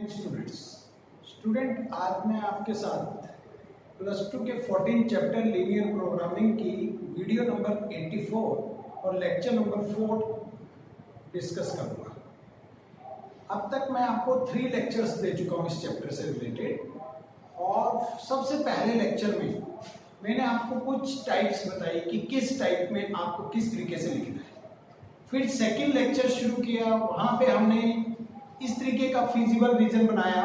Students student आज मैं आपके साथ प्लस टू के 14 चैप्टर लीनियर प्रोग्रामिंग की वीडियो नंबर 84 और लेक्चर नंबर 4 डिस्कस करूंगा। अब तक मैं आपको 3 लेक्चर्स दे चुका हूं इस चैप्टर से रिलेटेड, और सबसे पहले लेक्चर में मैंने आपको कुछ टाइप्स बताई कि किस टाइप में आपको किस तरीके से लिखना है। फिर सेकंड लेक्चर शुरू किया, वहां पे हमने इस तरीके का फिजिबल रीजन बनाया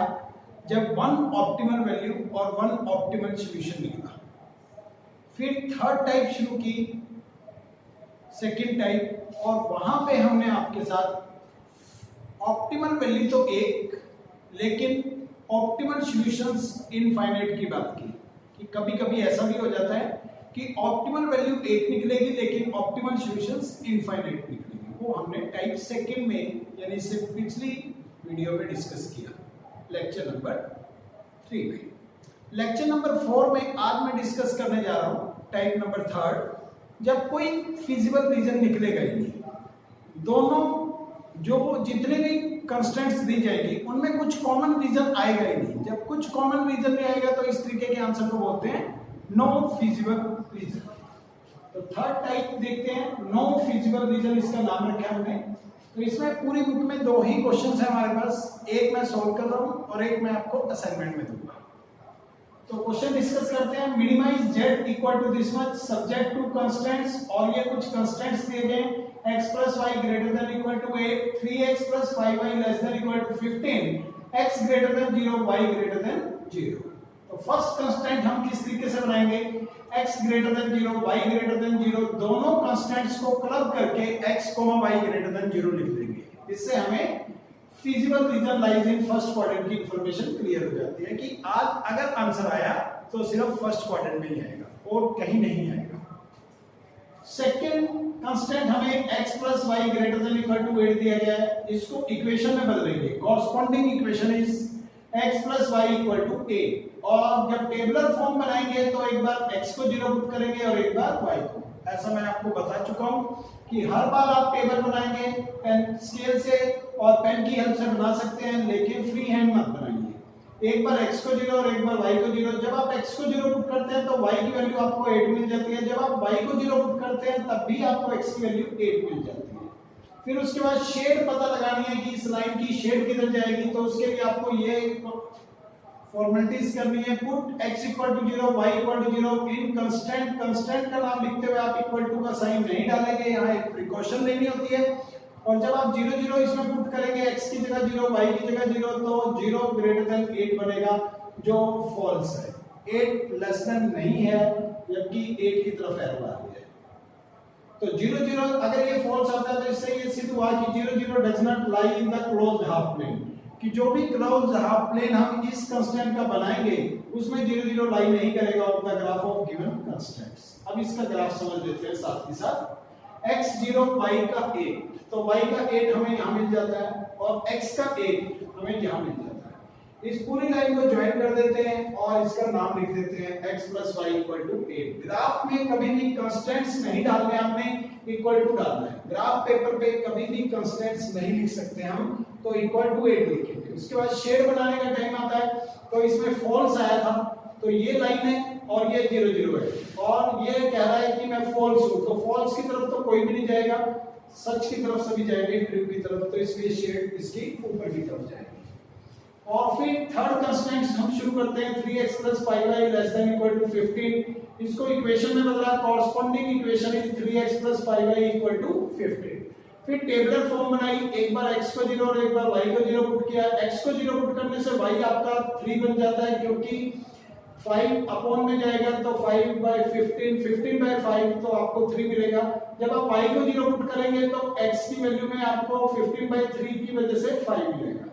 जब 1 ऑप्टिमल वैल्यू और 1 ऑप्टिमल सॉल्यूशन निकला। फिर थर्ड टाइप शुरू की, सेकंड टाइप, और वहां पे हमने आपके साथ ऑप्टिमल वैल्यू तो एक, लेकिन ऑप्टिमल सॉल्यूशंस इनफाइनाइट की बात की कि कभी कभी ऐसा भी हो जाता है कि ऑप्टिमल वैल्यू एक निकलेगी लेकिन ऑप्टिमल सॉल्यूशंस इनफाइनाइट निकलेंगे। वो हमने टाइप सेकंड में यानी से पिछली वीडियो में डिस्कस किया लेक्चर नंबर 3 में। लेक्चर नंबर 4 में आज मैं डिस्कस करने जा रहा हूं टाइप नंबर 3, जब कोई फिजिबल रीजन निकलेगा ही नहीं। दोनों जो जितने भी कंस्ट्रेंट्स दी जाएगी उनमें कुछ कॉमन रीजन आएगा ही नहीं। जब कुछ कॉमन रीजन नहीं आएगा तो इस तरीके के आंसर को बोलते हैं नो फिजिबल रीजन। तो थर्ड टाइप देखते हैं, नो फिजिबल रीजन, इसका नाम रखा हमने। तो इसमें पूरी बुक में 2 ही क्वेश्चन है हमारे पास, एक मैं सॉल्व कर रहा हूं और एक मैं आपको असाइनमेंट में दूंगा। तो क्वेश्चन डिस्कस करते हैं। Minimize z equal to this much subject to constraints, और ये कुछ कंस्ट्रेंट्स दिए गए x plus y greater than equal to 8, 3x plus 5y less than equal to 15, x greater than 0, y greater than 0। तो first constraint हम किस तरीके से बनाएंगे, x greater than 0, y greater than 0, दोनों कंस्ट्रेंट्स को क्लब करके x, y ग्रेटर देन 0 लिख देंगे। इससे हमें feasible region lies in first quadrant की इंफॉर्मेशन क्लियर हो जाती है कि आज अगर आंसर आया तो सिर्फ फर्स्ट क्वाड्रेंट में ही आएगा और कहीं नहीं आएगा। सेकंड कंस्टेंट हमें x plus y greater than equal to 8 दिया गया है, इसको इक्वेशन में बदलेंगे। Corresponding equation is x plus y equal to 8, और जब टेबुलर फॉर्म बनाएंगे तो एक बार x को 0 पुट करेंगे और एक बार y को। ऐसा मैं आपको बता चुका हूं कि हर बार आप टेबल बनाएंगे पेन स्केल से और पेन की हेल्प से बना सकते हैं, लेकिन फ्री हैंड मत बनाइए। एक बार x को 0 और एक बार y को 0। जब आप x को 0 पुट करते हैं तो y की वैल्यू आपको 8 मिल जाती है, जब आप y को 0 पुट करते हैं तब भी आपको x की वैल्यू 8 मिल जाती है। फिर उसके बाद शेड पता लगानी है कि इस लाइन की शेड किधर जाएगी, तो उसके लिए आपको ये फॉर्मेलिटीज करनी है। Put x equal to 0, y equal to 0 in constant. Constant का नाम लिखते हुए आप इक्वल टू का साइन नहीं डालेंगे, यहाँ एक प्रिकॉशन लेनी होती है। और जब आप 0 0 इसमें पुट करेंगे, x की जगह 0, y की जगह 0, तो 0 ग्रेटर देन 8 बनेगा, जो फॉल्स है। 8 लेस देन नहीं है, जबकि 8 की तरफ एरो आ रही है। तो 0 0 अगर ये फॉल्स आता है तो इससे ये सिद्ध हुआ कि 0 0 does not lie in the closed half plane, कि जो भी क्लोज्ड हाफ प्लेन हम इस कंस्टेंट का बनाएंगे उसमें 0 0 लाई नहीं करेगा of the graph of given constants. अब इसका ग्राफ समझ लेते हैं साथ ही साथ। x 0 y का 8, तो y का 8 हमें यहां मिल जाता है और x का 8 हमें यहां मिल जाता है। इस पूरी लाइन को ज्वाइन कर देते हैं और इसका नाम लिख देते हैं x plus y equal to 8। Graph में कभी भी कंस्टेंट्स नहीं डालने, हमने इक्वल टू डालना है। ग्राफ पेपर पे कभी भी कंस्टेंट्स नहीं लिख सकते हम, तो इक्वल टू 8 लिखेंगे। उसके बाद शेड बनाने का टाइम आता है, तो इसमें फॉल्स आया था, तो ये लाइन है और ये 0 0 है, और ये कह रहा है कि मैं फॉल्स हूं, तो फॉल्स की तरफ तो कोई भी नहीं जाएगा, सच की तरफ सभी जाएंगे, ट्रू की तरफ, तो इसलिए शेड इसकी ऊपर की तरफ जाएगी। और फिर थर्ड कंस्टेंट हम शुरू करते हैं। 3x + 5y less than equal to 15, इसको इक्वेशन में बदला। Corresponding equation is 3x + 5y equal to 15। फिर टेबुलर फॉर्म बनाई, एक बार x को 0 और एक बार y को 0 पुट किया। x को 0 पुट करने से y आपका 3 बन जाता है, क्योंकि 5 अपॉन में जाएगा तो 5/15, 15/5, तो आपको 3 मिलेगा। जब आप y को 0 पुट करेंगे तो x की वैल्यू में आपको 15/3 की वजह से 5 मिलेगा।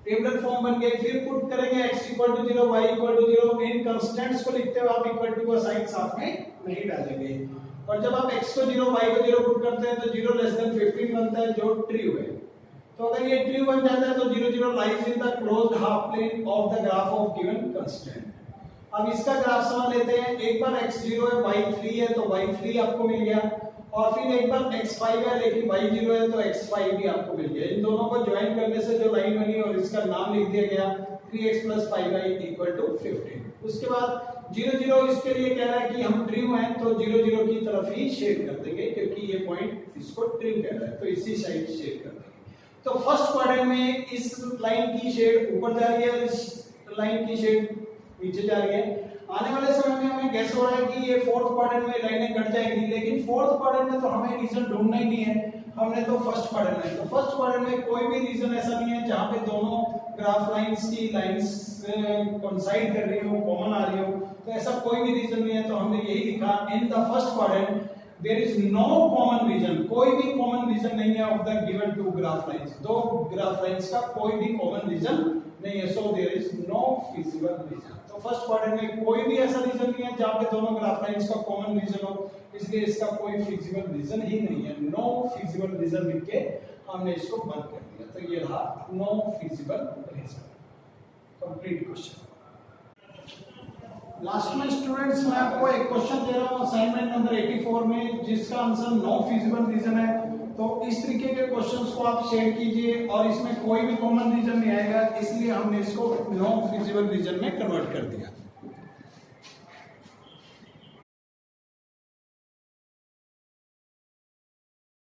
टेबुलर फॉर्म बन गए। फिर पुट करेंगे x equal to 0, y equal to 0। इन कंस्टेंट्स को लिखते हुए आप इक्वल टू का साइन साथ में नहीं डालेंगे। और जब आप x को 0, y को 0 पुट करते हैं तो 0 लेस देन 15 बनता है, जो ट्रू है। तो अगर ये ट्रू बन जाता है तो 0 0 lies in the closed half plane of the graph of given constant. अब इसका ग्राफ समझ लेते हैं। एक बार x 0 है, y 3 है, तो y 3 आपको मिल गया। और फिर एक बार x5 है लेकिन y0 है तो x5 भी आपको मिल गया। इन दोनों को ज्वाइन करने से जो लाइन बनी और इसका नाम लिख दिया गया 3x + 5y = 15। उसके बाद 0 0 इसके लिए कह रहा है कि हम ट्रिम हैं तो 0 0 की तरफ ही शेड कर देंगे क्योंकि ये पॉइंट इसको ट्रिम कह रहा है तो इसी साइड शेड कर देंगे। तो फर्स्ट क्वाड्रेंट में इस लाइन की शेड ऊपर जा रही है और इस लाइन की शेड नीचे जा रही है। आने वाले समय में हमें गैस हो रहा है कि ये फोर्थ क्वाड्रेंट में लाइनें कट जाएंगी, लेकिन फोर्थ क्वाड्रेंट में तो हमें रीजन ढूंढना ही नहीं है, हमने तो फर्स्ट क्वाड्रेंट में, तो फर्स्ट क्वाड्रेंट में कोई भी रीजन ऐसा नहीं है जहां पे दोनों ग्राफ लाइंस की लाइंस कोइंसाइड कर रही हो, कॉमन आ रही हो, तो ऐसा कोई भी रीजन नहीं है। तो हमने यही लिखा in the first quadrant there is no common region, कोई भी कॉमन रीजन नहीं है of the given two graph lines, दो ग्राफ लाइंस का कोई भी कॉमन रीजन नहीं है, so there is no feasible region. तो फर्स्ट क्वाड्रेंट में कोई भी ऐसा रीजन नहीं है जहां पे दोनों ग्राफ लाइंस का कॉमन रीजन हो, इसलिए इसका कोई फिजिबल रीजन ही नहीं है। नो फिजिबल रीजन लिख के हमने इसको बंद कर दिया, तो ये रहा no feasible region. Complete question. Last में स्टूडेंट्स मैं आपको एक क्वेश्चन दे रहा हूं असाइनमेंट नंबर 84 में जिसका आंसर नो फिजिबल रीजन है। तो इस तरीके के क्वेश्चंस को आप शेयर कीजिए और इसमें कोई भी कॉमन रीजन नहीं आएगा, इसलिए हमने इसको नो फिजिबल रीजन में कन्वर्ट कर दिया।